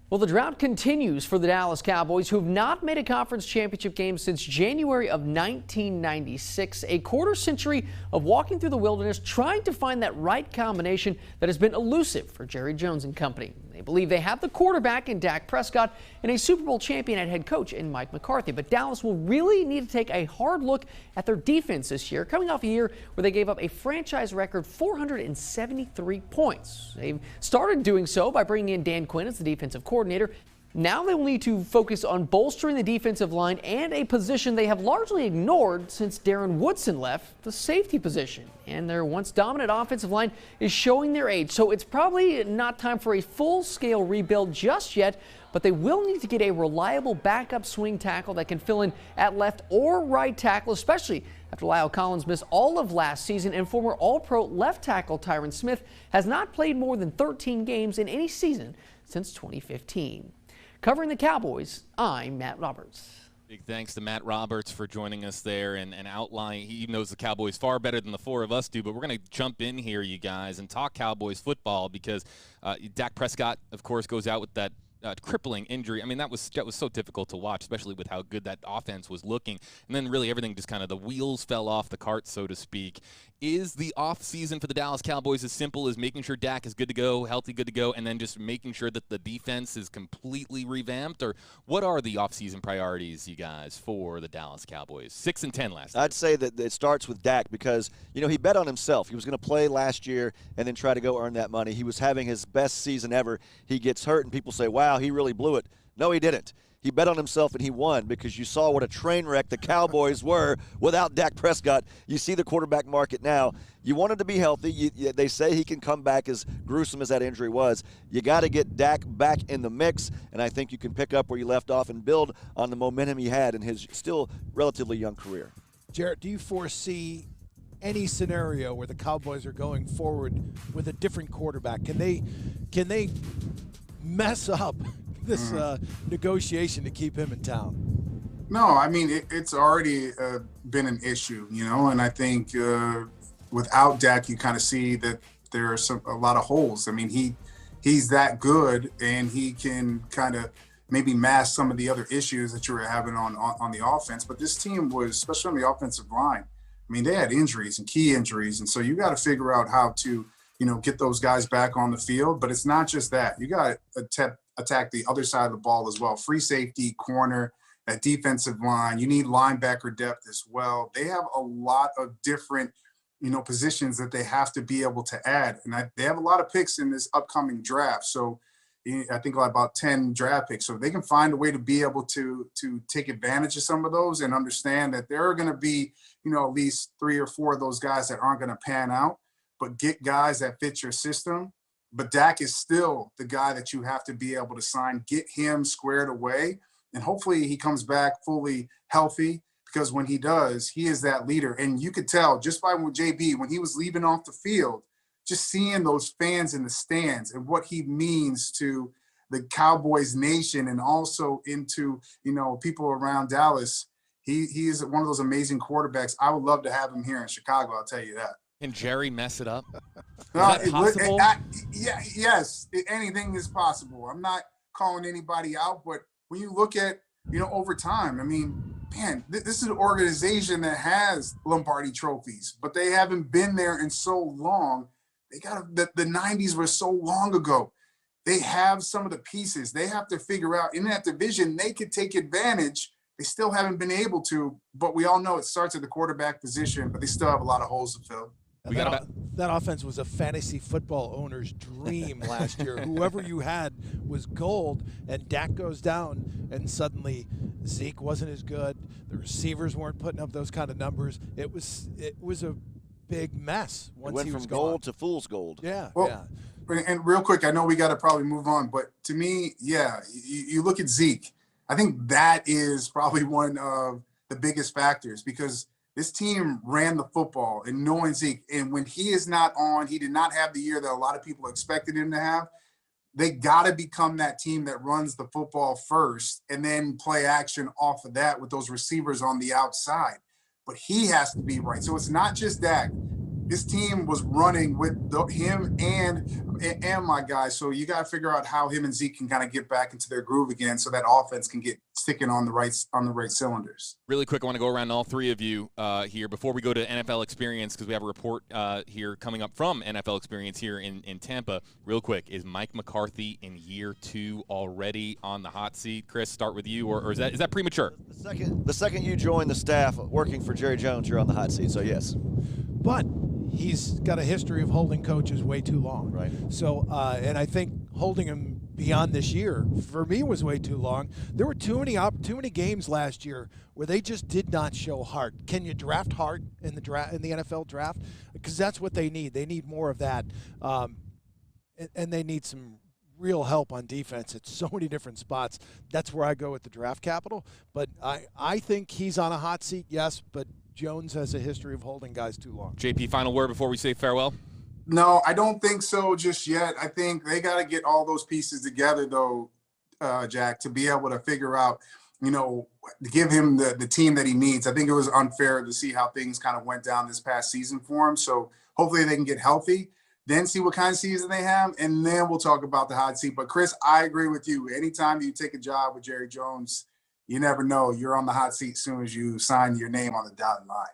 Well, the drought continues for the Dallas Cowboys, who have not made a conference championship game since January of 1996. A quarter century of walking through the wilderness trying to find that right combination that has been elusive for Jerry Jones and company. They believe they have the quarterback in Dak Prescott and a Super Bowl champion at head coach in Mike McCarthy. But Dallas will really need to take a hard look at their defense this year, coming off a year where they gave up a franchise record 473 points. They've started doing so by bringing in Dan Quinn as the defensive coordinator. Now they will need to focus on bolstering the defensive line and a position they have largely ignored since Darren Woodson left, the safety position. And their once dominant offensive line is showing their age, so it's probably not time for a full-scale rebuild just yet, but they will need to get a reliable backup swing tackle that can fill in at left or right tackle, especially after Lyle Collins missed all of last season and former All-Pro left tackle Tyron Smith has not played more than 13 games in any season since 2015. Covering the Cowboys, I'm Matt Roberts. Big thanks to Matt Roberts for joining us there and outlining. He knows the Cowboys far better than the four of us do, but we're going to jump in here, you guys, and talk Cowboys football because Dak Prescott, of course, goes out with that crippling injury. I mean, that was so difficult to watch, especially with how good that offense was looking. And then really everything just kind of the wheels fell off the cart, so to speak. Is the offseason for the Dallas Cowboys as simple as making sure Dak is good to go, healthy, good to go, and then just making sure that the defense is completely revamped? Or what are the offseason priorities, you guys, for the Dallas Cowboys? 6-10 last year. I'd say that it starts with Dak because, you know, he bet on himself. He was going to play last year and then try to go earn that money. He was having his best season ever. He gets hurt, and people say, wow, he really blew it. No, he didn't. He bet on himself, and he won because you saw what a train wreck the Cowboys were without Dak Prescott. You see the quarterback market now. You want him to be healthy. They say he can come back, as gruesome as that injury was. You got to get Dak back in the mix, and I think you can pick up where you left off and build on the momentum he had in his still relatively young career. Jarrett, do you foresee any scenario where the Cowboys are going forward with a different quarterback? Can they mess up this negotiation to keep him in town? No, I mean, it's already been an issue, you know, and I think without Dak, you kind of see that there are a lot of holes. I mean, he's that good, and he can kind of maybe mask some of the other issues that you were having on the offense. But this team was, especially on the offensive line, I mean, they had injuries and key injuries. And so you got to figure out how to, you know, get those guys back on the field. But it's not just that. You got to attack the other side of the ball as well. Free safety, corner, that defensive line. You need linebacker depth as well. They have a lot of different, you know, positions that they have to be able to add. And they have a lot of picks in this upcoming draft. So I think about 10 draft picks. So they can find a way to be able to take advantage of some of those and understand that there are going to be, you know, at least 3 or 4 of those guys that aren't going to pan out, but get guys that fit your system. But Dak is still the guy that you have to be able to sign, get him squared away, and hopefully he comes back fully healthy, because when he does, he is that leader. And you could tell just by JB, when he was leaving off the field, just seeing those fans in the stands and what he means to the Cowboys nation and also into, you know, people around Dallas. He is one of those amazing quarterbacks. I would love to have him here in Chicago, I'll tell you that. Can Jerry mess it up? Is that possible? Yes, anything is possible. I'm not calling anybody out, but when you look at, you know, over time, I mean, man, this is an organization that has Lombardi trophies, but they haven't been there in so long. They got the 90s were so long ago. They have some of the pieces. They have to figure out in that division, they could take advantage. They still haven't been able to, but we all know it starts at the quarterback position, but they still have a lot of holes to fill. That offense was a fantasy football owner's dream last year. Whoever you had was gold, and Dak goes down, and suddenly Zeke wasn't as good. The receivers weren't putting up those kind of numbers. It was a big mess once he was from gold to fool's gold. Yeah, well, yeah. And real quick, I know we got to probably move on, but to me, yeah, you look at Zeke. I think that is probably one of the biggest factors, because this team ran the football and knowing Zeke, and when he is not on, he did not have the year that a lot of people expected him to have. They got to become that team that runs the football first and then play action off of that with those receivers on the outside. But he has to be right. So it's not just Dak. This team was running with him and my guys. So you got to figure out how him and Zeke can kind of get back into their groove again, so that offense can get sticking on the right cylinders. Really quick, I want to go around all three of you here before we go to NFL Experience, because we have a report here coming up from NFL Experience here in Tampa. Real quick, is Mike McCarthy in year 2 already on the hot seat? Chris, start with you, or is that premature? The second you join the staff working for Jerry Jones, you're on the hot seat. So yes. But he's got a history of holding coaches way too long. Right. So, and I think holding him beyond this year, for me, was way too long. There were too many games last year where they just did not show heart. Can you draft heart in the NFL draft? Because that's what they need. They need more of that, and they need some real help on defense at so many different spots. That's where I go with the draft capital. But I think he's on a hot seat, yes, but Jones has a history of holding guys too long. JP, final word before we say farewell? No, I don't think so just yet. I think they got to get all those pieces together, though, Jack, to be able to figure out, give him the team that he needs. I think it was unfair to see how things kind of went down this past season for him. So hopefully they can get healthy, then see what kind of season they have, and then we'll talk about the hot seat. But, Chris, I agree with you. Anytime you take a job with Jerry Jones, you never know. You're on the hot seat as soon as you sign your name on the dotted line.